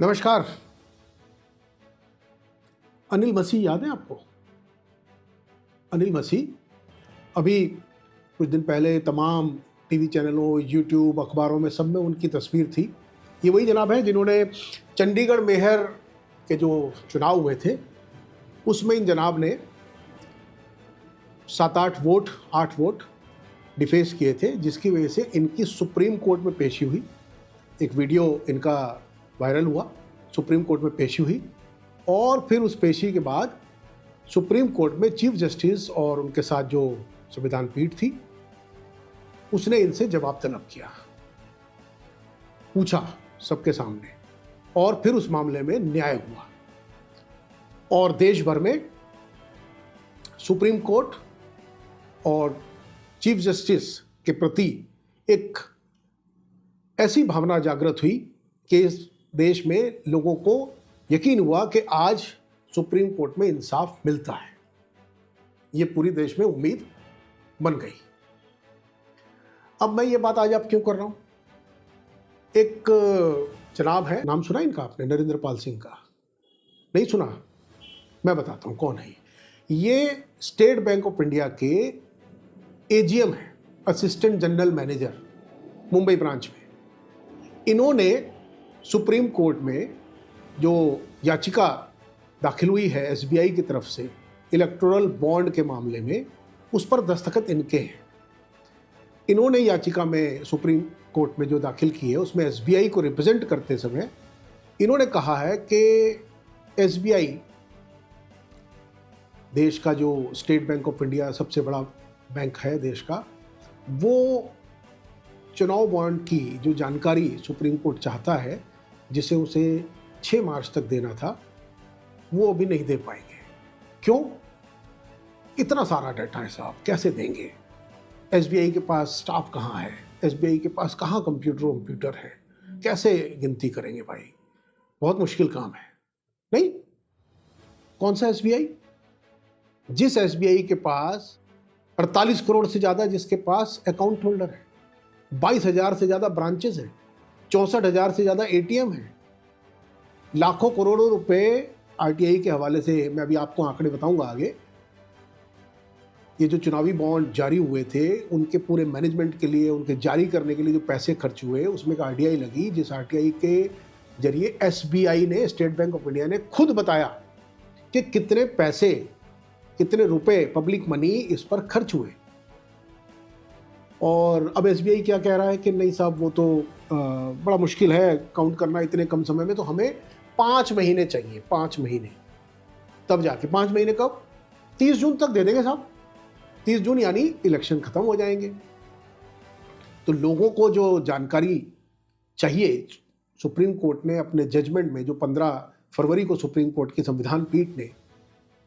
नमस्कार। अनिल मसीह याद है आपको? अनिल मसीह अभी कुछ दिन पहले तमाम टीवी चैनलों, यूट्यूब, अखबारों में सब में उनकी तस्वीर थी। ये वही जनाब हैं जिन्होंने चंडीगढ़ मेयर के जो चुनाव हुए थे उसमें इन जनाब ने 8 वोट डिफेस किए थे, जिसकी वजह से इनकी सुप्रीम कोर्ट में पेशी हुई। एक वीडियो इनका वायरल हुआ, सुप्रीम कोर्ट में पेशी हुई और फिर उस पेशी के बाद सुप्रीम कोर्ट में चीफ जस्टिस और उनके साथ जो संविधान पीठ थी उसने इनसे जवाब तलब किया, पूछा सबके सामने, और फिर उस मामले में न्याय हुआ और देश भर में सुप्रीम कोर्ट और चीफ जस्टिस के प्रति एक ऐसी भावना जागृत हुई कि इस देश में लोगों को यकीन हुआ कि आज सुप्रीम कोर्ट में इंसाफ मिलता है। ये पूरी देश में उम्मीद बन गई। अब मैं ये बात आज आप क्यों कर रहा हूं? एक जनाब है, नाम सुना इनका आपने? नरेंद्र पाल सिंह का नहीं सुना? मैं बताता हूं कौन है ये। स्टेट बैंक ऑफ इंडिया के एजीएम है, assistant general manager, Mumbai branch में। इन्होंने सुप्रीम कोर्ट में जो याचिका दाखिल हुई है एसबीआई की तरफ से इलेक्टोरल बॉन्ड के मामले में, उस पर दस्तखत इनके हैं। इन्होंने याचिका में सुप्रीम कोर्ट में जो दाखिल की है उसमें एसबीआई को रिप्रेजेंट करते समय इन्होंने कहा है कि एसबीआई देश का जो स्टेट बैंक ऑफ इंडिया सबसे बड़ा बैंक है देश का, वो चुनाव बॉन्ड की जो जानकारी सुप्रीम कोर्ट चाहता है, जिसे उसे 6 मार्च तक देना था, वो अभी नहीं दे पाएंगे। क्यों? इतना सारा डाटा है साहब, कैसे देंगे? एसबीआई के पास स्टाफ कहाँ है? एसबीआई के पास कहाँ कंप्यूटर है? कैसे गिनती करेंगे भाई? बहुत मुश्किल काम है। नहीं, कौन सा एसबीआई? जिस एसबीआई के पास 48 करोड़ से ज़्यादा जिसके पास अकाउंट होल्डर है, 22,000 से ज़्यादा ब्रांचेस हैं, 64,000 से ज़्यादा एटीएम हैं, लाखों करोड़ों रुपए आरटीआई के हवाले से, मैं अभी आपको आंकड़े बताऊंगा आगे। ये जो चुनावी बॉन्ड जारी हुए थे उनके पूरे मैनेजमेंट के लिए, उनके जारी करने के लिए जो पैसे खर्च हुए उसमें एक आरटीआई लगी, जिस आरटीआई के जरिए एसबीआई ने, स्टेट बैंक ऑफ इंडिया ने खुद बताया कि कितने पैसे, कितने रुपए पब्लिक मनी इस पर खर्च हुए। और अब एसबीआई क्या कह रहा है कि नहीं साहब, वो तो बड़ा मुश्किल है काउंट करना इतने कम समय में, तो हमें 5 महीने चाहिए, 5 महीने। तब जाके 5 महीने कब? 30 जून तक दे देंगे साहब। 30 जून यानी इलेक्शन खत्म हो जाएंगे। तो लोगों को जो जानकारी चाहिए, सुप्रीम कोर्ट ने अपने जजमेंट में, जो 15 फरवरी को सुप्रीम कोर्ट की संविधान पीठ ने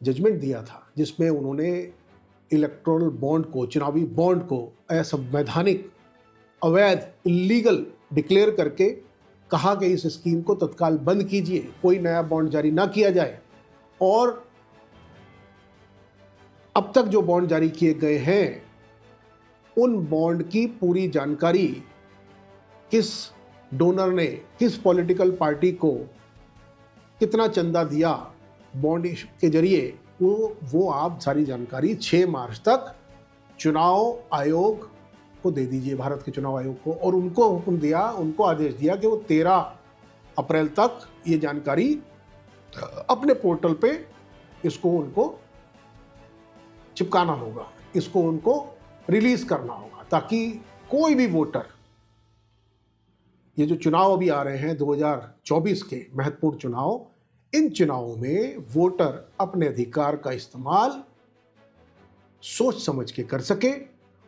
जजमेंट दिया था, जिसमें उन्होंने इलेक्टोरल बॉन्ड को, चुनावी बॉन्ड को असंवैधानिक, अवैध, इलीगल डिक्लेयर करके कहा कि इस स्कीम को तत्काल बंद कीजिए, कोई नया बॉन्ड जारी ना किया जाए। और अब तक जो बॉन्ड जारी किए गए हैं उन बॉन्ड की पूरी जानकारी, किस डोनर ने, किस पॉलिटिकल पार्टी को कितना चंदा दिया बॉन्ड के जरिए, वो आप सारी जानकारी 6 मार्च तक चुनाव आयोग को दे दीजिए, भारत के चुनाव आयोग को। और उनको हुक्म दिया, उनको आदेश दिया कि वो 13 अप्रैल तक ये जानकारी अपने पोर्टल पे इसको उनको चिपकाना होगा, इसको उनको रिलीज करना होगा, ताकि कोई भी वोटर, ये जो चुनाव अभी आ रहे हैं 2024 के महत्वपूर्ण चुनाव, इन चुनावों में वोटर अपने अधिकार का इस्तेमाल सोच समझ के कर सके,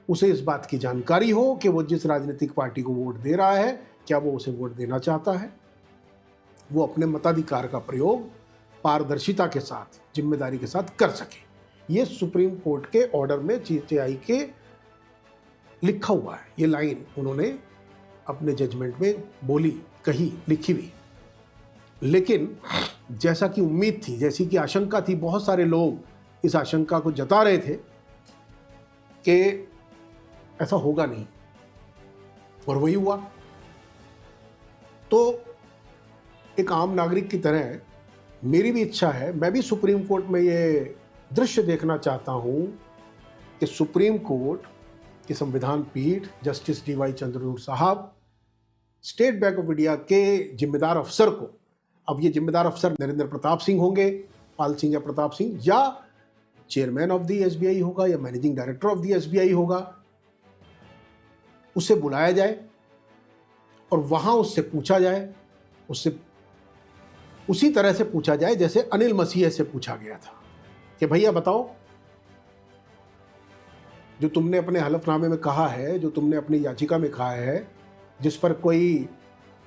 उसे इस बात की जानकारी हो कि वो जिस राजनीतिक पार्टी को वोट दे रहा है, क्या वो उसे वोट देना चाहता है, वो अपने मताधिकार का प्रयोग पारदर्शिता के साथ, जिम्मेदारी के साथ कर सके। ये सुप्रीम कोर्ट के ऑर्डर में सीजेआई के लिखा हुआ है। ये लाइन उन्होंने अपने जजमेंट में बोली, कही, लिखी हुई। लेकिन जैसा कि उम्मीद थी, जैसी कि आशंका थी, बहुत सारे लोग इस आशंका को जता रहे थे कि ऐसा होगा नहीं, और वही हुआ। तो एक आम नागरिक की तरह मेरी भी इच्छा है, मैं भी सुप्रीम कोर्ट में ये दृश्य देखना चाहता हूँ कि सुप्रीम कोर्ट की संविधान पीठ जस्टिस डीवाई चंद्रचूड़ साहब स्टेट बैंक ऑफ इंडिया के जिम्मेदार अफसर को, अब ये जिम्मेदार अफसर नरेंद्र प्रताप सिंह होंगे, पाल सिंह या प्रताप सिंह, या चेयरमैन ऑफ द एसबीआई होगा या managing director of the SBI होगा, उसे बुलाया जाए और वहां उससे पूछा जाए, उससे उसी तरह से पूछा जाए जैसे अनिल मसीह से पूछा गया था कि भैया बताओ, जो तुमने अपने हलफनामे में कहा है, जो तुमने अपनी याचिका में कहा है, जिस पर कोई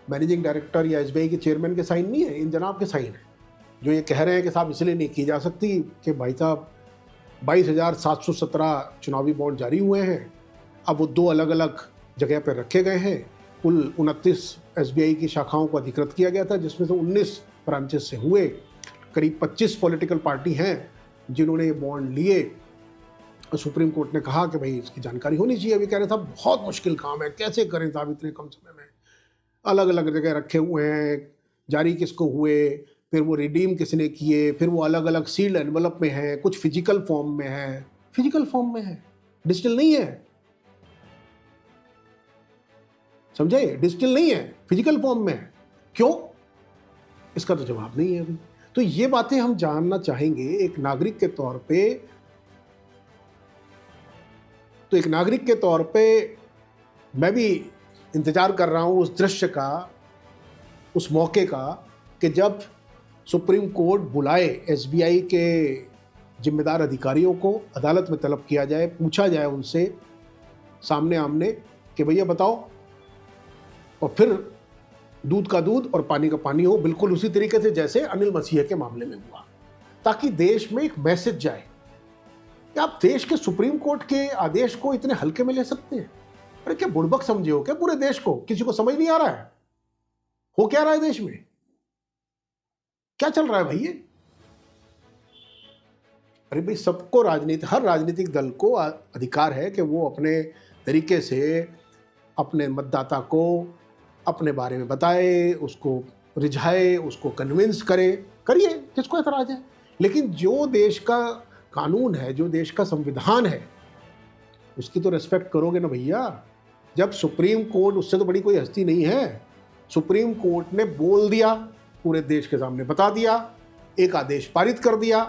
मैनेजिंग डायरेक्टर या एसबीआई के चेयरमैन के साइन नहीं है, इन जनाब के साइन है, जो ये कह रहे हैं कि साहब इसलिए नहीं की जा सकती कि भाई साहब 22,717 चुनावी बॉन्ड जारी हुए हैं, अब वो 2 अलग अलग जगह पर रखे गए हैं, कुल 29 एसबीआई की शाखाओं को अधिकृत किया गया था, जिसमें से 19 ब्रांचेस से हुए, करीब 25 पॉलिटिकल पार्टी हैं जिन्होंने ये बॉन्ड लिए। सुप्रीम कोर्ट ने कहा कि भाई इसकी जानकारी होनी चाहिए। अभी कह रहे था बहुत मुश्किल काम है, कैसे करें साहब इतने कम समय में, अलग अलग जगह रखे हुए हैं, जारी किसको हुए, फिर वो रिडीम किसने किए, फिर वो अलग अलग सील्ड एनवलप में है, कुछ फिजिकल फॉर्म में है, फिजिकल फॉर्म में है, डिजिटल नहीं है, समझे, डिजिटल नहीं है, फिजिकल फॉर्म में है। क्यों? इसका तो जवाब नहीं है अभी। तो ये बातें हम जानना चाहेंगे एक नागरिक के तौर पे। तो एक नागरिक के तौर पे मैं भी इंतजार कर रहा हूं उस दृश्य का, उस मौके का, कि जब सुप्रीम कोर्ट बुलाए एसबीआई के जिम्मेदार अधिकारियों को, अदालत में तलब किया जाए, पूछा जाए उनसे सामने आमने कि भैया बताओ, और फिर दूध का दूध और पानी का पानी हो, बिल्कुल उसी तरीके से जैसे अनिल मसीह के मामले में हुआ, ताकि देश में एक मैसेज जाए कि आप देश के सुप्रीम कोर्ट के आदेश को इतने हल्के में ले सकते हैं। अरे क्या बुड़बक समझे हो क्या पूरे देश को? किसी को समझ नहीं आ रहा है हो क्या रहा है देश में, क्या चल रहा है भाई ये? अरे भाई सबको, हर राजनीतिक दल को अधिकार है कि वो अपने तरीके से अपने मतदाता को अपने बारे में बताए, उसको रिझाए, उसको कन्विंस करे, करिए, किसको एतराज है। लेकिन जो देश का कानून है, जो देश का संविधान है, उसकी तो रिस्पेक्ट करोगे ना भैया। जब सुप्रीम कोर्ट, उससे तो बड़ी कोई हस्ती नहीं है, सुप्रीम कोर्ट ने बोल दिया, पूरे देश के सामने बता दिया, एक आदेश पारित कर दिया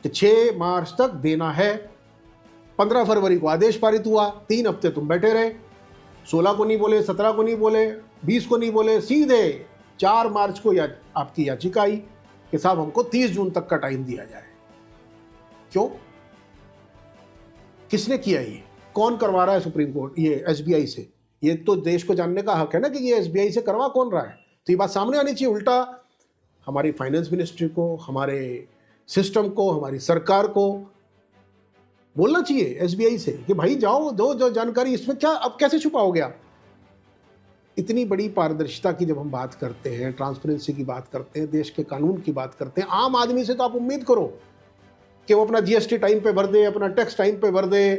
कि 6 मार्च तक देना है। 15 फरवरी को आदेश पारित हुआ, 3 हफ्ते तुम बैठे रहे, 16 को नहीं बोले, 17 को नहीं बोले, 20 को नहीं बोले, सीधे 4 मार्च को आपकी याचिका आई कि साहब हमको 30 जून तक का टाइम दिया जाए। क्यों? किसने किया ये? कौन करवा रहा है सुप्रीम कोर्ट ये एसबीआई से? ये तो देश को जानने का हक है ना कि ये एसबीआई से करवा कौन रहा है। तो ये बात सामने आनी चाहिए। उल्टा हमारी फाइनेंस मिनिस्ट्री को, हमारे सिस्टम को, हमारी सरकार को बोलना चाहिए एसबीआई से कि भाई जाओ, दो जो जानकारी, इसमें क्या अब कैसे छुपाओगे आप? इतनी बड़ी पारदर्शिता की जब हम बात करते हैं, ट्रांसपेरेंसी की बात करते हैं, देश के कानून की बात करते हैं, आम आदमी से तो आप उम्मीद करो कि वो अपना जीएसटी टाइम पे भर दे, अपना टैक्स टाइम पे भर दे,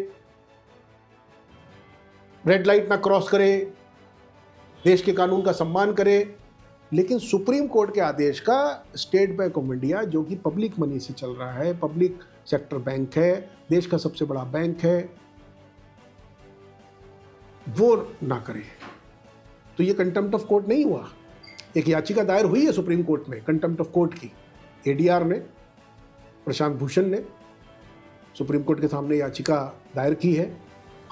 रेड लाइट ना क्रॉस करे, देश के कानून का सम्मान करे। लेकिन सुप्रीम कोर्ट के आदेश का स्टेट बैंक ऑफ इंडिया, जो कि पब्लिक मनी से चल रहा है, पब्लिक सेक्टर बैंक है, देश का सबसे बड़ा बैंक है, वो ना करे तो ये कंटेम्प्ट ऑफ कोर्ट नहीं हुआ। एक याचिका दायर हुई है सुप्रीम कोर्ट में कंटेम्प्ट ऑफ कोर्ट की, एडीआर ने, प्रशांत भूषण ने सुप्रीम कोर्ट के सामने याचिका दायर की है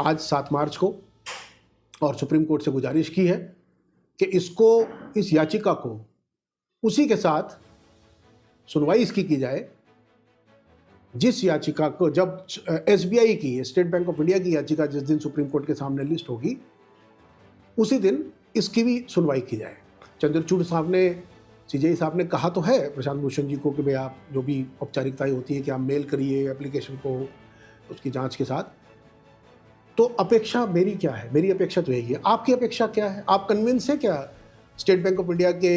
आज 7 मार्च को, और सुप्रीम कोर्ट से गुजारिश की है कि इसको, इस याचिका को उसी के साथ सुनवाई इसकी की जाए जिस याचिका को, जब एसबीआई की, स्टेट बैंक ऑफ इंडिया की याचिका जिस दिन सुप्रीम कोर्ट के सामने लिस्ट होगी, उसी दिन इसकी भी सुनवाई की जाए। चंद्रचूड़ साहब ने, सीजेआई साहब ने कहा तो है प्रशांत भूषण जी को कि भाई आप जो भी औपचारिकताएं होती है कि आप मेल करिए एप्लीकेशन को उसकी जांच के साथ। तो अपेक्षा मेरी क्या है? मेरी अपेक्षा तो यही है। आपकी अपेक्षा क्या है? आप कन्विंस है क्या स्टेट बैंक ऑफ इंडिया के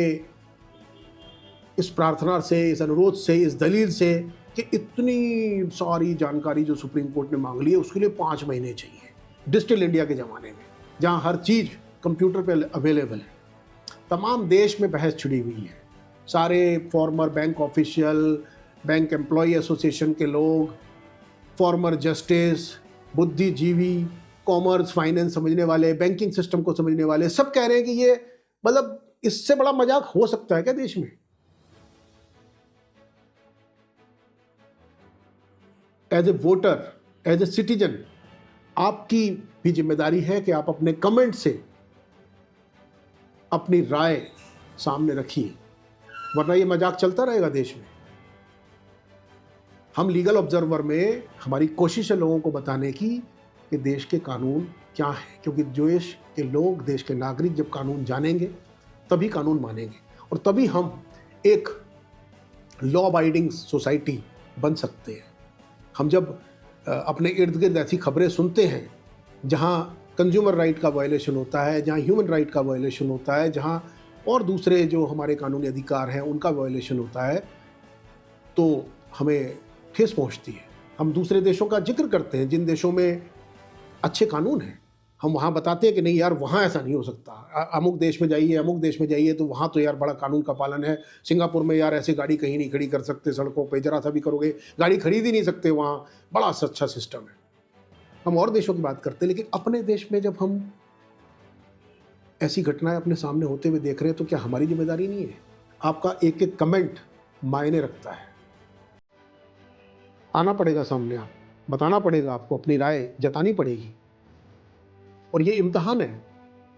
इस प्रार्थना से, इस अनुरोध से, इस दलील से कि इतनी सारी जानकारी जो सुप्रीम कोर्ट ने मांग ली है उसके लिए 5 महीने चाहिए, डिजिटल इंडिया के ज़माने में जहाँ हर चीज़ कंप्यूटर पे अवेलेबल है, तमाम देश में बहस छिड़ी हुई है। सारे former bank official, bank employ association के लोग, फॉर्मर जस्टिस, बुद्धिजीवी, कॉमर्स फाइनेंस समझने वाले, बैंकिंग सिस्टम को समझने वाले सब कह रहे हैं कि ये मतलब इससे बड़ा मजाक हो सकता है क्या देश में? As a voter, as a citizen, आपकी भी जिम्मेदारी है कि आप अपने कमेंट से अपनी राय सामने रखिए, वरना ये मजाक चलता रहेगा देश में। हम लीगल ऑब्जर्वर में हमारी कोशिश है लोगों को बताने की कि देश के कानून क्या है, क्योंकि देश के लोग, देश के नागरिक जब कानून जानेंगे तभी कानून मानेंगे और तभी हम एक लॉ अबाइडिंग सोसाइटी बन सकते हैं। हम जब अपने इर्द गिर्द ऐसी खबरें सुनते हैं जहां कंज्यूमर राइट का वायलेशन होता है, जहां ह्यूमन राइट का वायलेशन होता है, जहां और दूसरे जो हमारे कानूनी अधिकार हैं उनका वायलेशन होता है, तो हमें ठेस पहुंचती है। हम दूसरे देशों का जिक्र करते हैं जिन देशों में अच्छे कानून हैं, हम वहाँ बताते हैं कि नहीं यार वहाँ ऐसा नहीं हो सकता, अमुक देश में जाइए, अमुक देश में जाइए तो वहाँ तो यार बड़ा कानून का पालन है। सिंगापुर में यार ऐसी गाड़ी कहीं नहीं खड़ी कर सकते, सड़कों पे जरा सा भी करोगे गाड़ी खरीद ही नहीं सकते, वहाँ बड़ा अच्छा सिस्टम है। हम और देशों की बात करते हैं, लेकिन अपने देश में जब हम ऐसी घटनाएं अपने सामने होते हुए देख रहे हैं तो क्या हमारी जिम्मेदारी नहीं है? आपका एक एक कमेंट मायने रखता है। आना पड़ेगा सामने, आप बताना पड़ेगा, आपको अपनी राय जतानी पड़ेगी। और ये इम्तहान है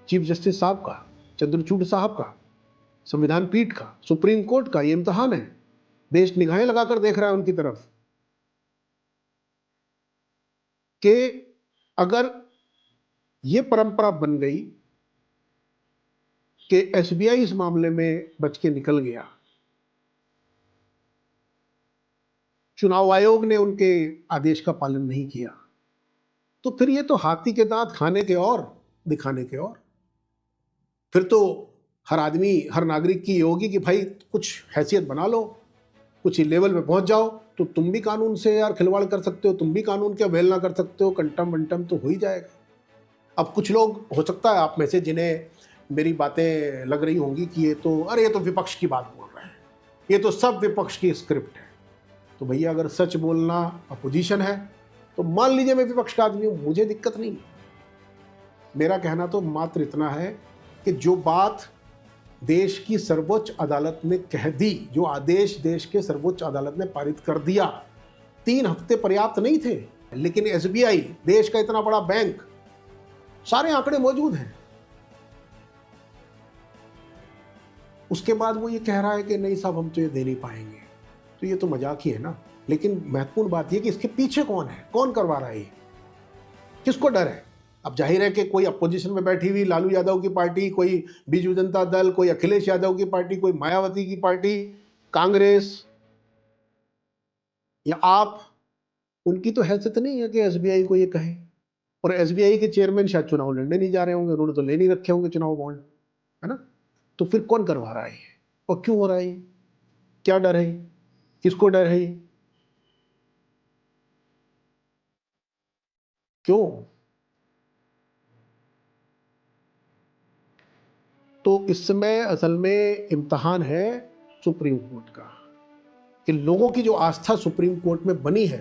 चीफ जस्टिस साहब का, चंद्रचूड़ साहब का, संविधान पीठ का, सुप्रीम कोर्ट का, ये इम्तहान है। देश निगाहें लगाकर देख रहा है उनकी तरफ कि अगर ये परंपरा बन गई कि एसबीआई इस मामले में बच के निकल गया, चुनाव आयोग ने उनके आदेश का पालन नहीं किया, तो फिर ये तो हाथी के दांत खाने के और दिखाने के और। फिर तो हर आदमी, हर नागरिक की ये होगी कि भाई कुछ हैसियत बना लो, कुछ लेवल पे पहुंच जाओ, तो तुम भी कानून से यार खिलवाड़ कर सकते हो, तुम भी कानून की अवहेलना कर सकते हो, कंटम वंटम तो हो ही जाएगा। अब कुछ लोग हो सकता है आप में से जिन्हें मेरी बातें लग रही होंगी कि ये तो अरे ये तो विपक्ष की बात बोल रहे हैं, ये तो सब विपक्ष की स्क्रिप्ट है। तो भैया अगर सच बोलना अपोजिशन है तो मान लीजिए मैं विपक्ष का आदमी हूं, मुझे दिक्कत नहीं। मेरा कहना तो मात्र इतना है कि जो बात देश की सर्वोच्च अदालत ने कह दी, जो आदेश देश के सर्वोच्च अदालत ने पारित कर दिया, 3 हफ्ते पर्याप्त नहीं थे। लेकिन एसबीआई, देश का इतना बड़ा बैंक, सारे आंकड़े मौजूद हैं, उसके बाद वो ये कह रहा है कि नहीं साहब हम तो ये दे नहीं पाएंगे, तो ये तो मजाक ही है ना। लेकिन महत्वपूर्ण बात यह कि इसके पीछे कौन है, कौन करवा रहा है ये, किसको डर है? अब जाहिर है कि कोई अपोजिशन में बैठी हुई लालू यादव की पार्टी, कोई बीजू जनता दल, कोई अखिलेश यादव की पार्टी, कोई मायावती की पार्टी, कांग्रेस या आप, उनकी तो हैसियत नहीं है कि एसबीआई को ये कहे। और एसबीआई के चेयरमैन शायद चुनाव लड़ने नहीं जा रहे होंगे, उन्होंने तो ले नहीं रखे होंगे चुनाव बॉन्ड, है ना। तो फिर कौन करवा रहा है और क्यों हो रहा है? क्या डर है? किसको डर है? क्यों? तो इस समय असल में इम्तहान है सुप्रीम कोर्ट का कि लोगों की जो आस्था सुप्रीम कोर्ट में बनी है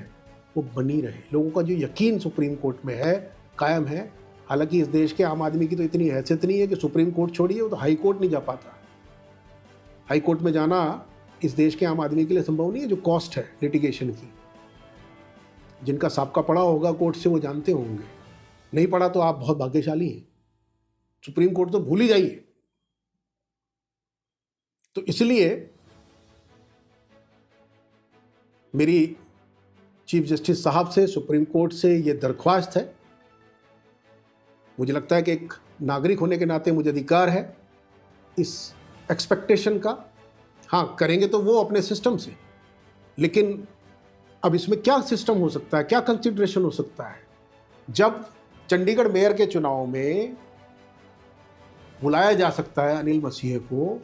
वो बनी रहे, लोगों का जो यकीन सुप्रीम कोर्ट में है कायम है। हालांकि इस देश के आम आदमी की तो इतनी हैसियत नहीं है कि सुप्रीम कोर्ट छोड़िए, वो तो हाई कोर्ट नहीं जा पाता। हाई कोर्ट में जाना इस देश के आम आदमी के लिए संभव नहीं है। जो कॉस्ट है लिटिगेशन की, जिनका साबका पड़ा होगा कोर्ट से वो जानते होंगे, नहीं पड़ा तो आप बहुत भाग्यशाली हैं। सुप्रीम कोर्ट तो भूल ही जाइए। तो इसलिए मेरी चीफ जस्टिस साहब से, सुप्रीम कोर्ट से ये दरख्वास्त है। मुझे लगता है कि एक नागरिक होने के नाते मुझे अधिकार है इस एक्सपेक्टेशन का। हाँ, करेंगे तो वो अपने सिस्टम से, लेकिन अब इसमें क्या सिस्टम हो सकता है, क्या कंसिडरेशन हो सकता है? जब चंडीगढ़ मेयर के चुनाव में बुलाया जा सकता है अनिल मसीह को,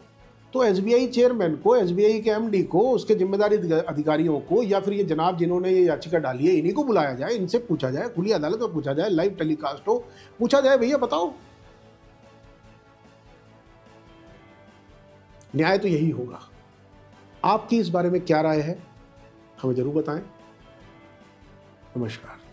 तो एसबीआई चेयरमैन को, एसबीआई के एमडी को, उसके जिम्मेदारी अधिकारियों को, या फिर ये जनाब जिन्होंने ये याचिका डाली है, इन्हीं को बुलाया जाए, इनसे पूछा जाए, खुली अदालत में पूछा जाए, लाइव टेलीकास्ट हो, पूछा जाए भैया बताओ न्याय तो यही होगा। आपकी इस बारे में क्या राय है, हमें जरूर बताएं। नमस्कार।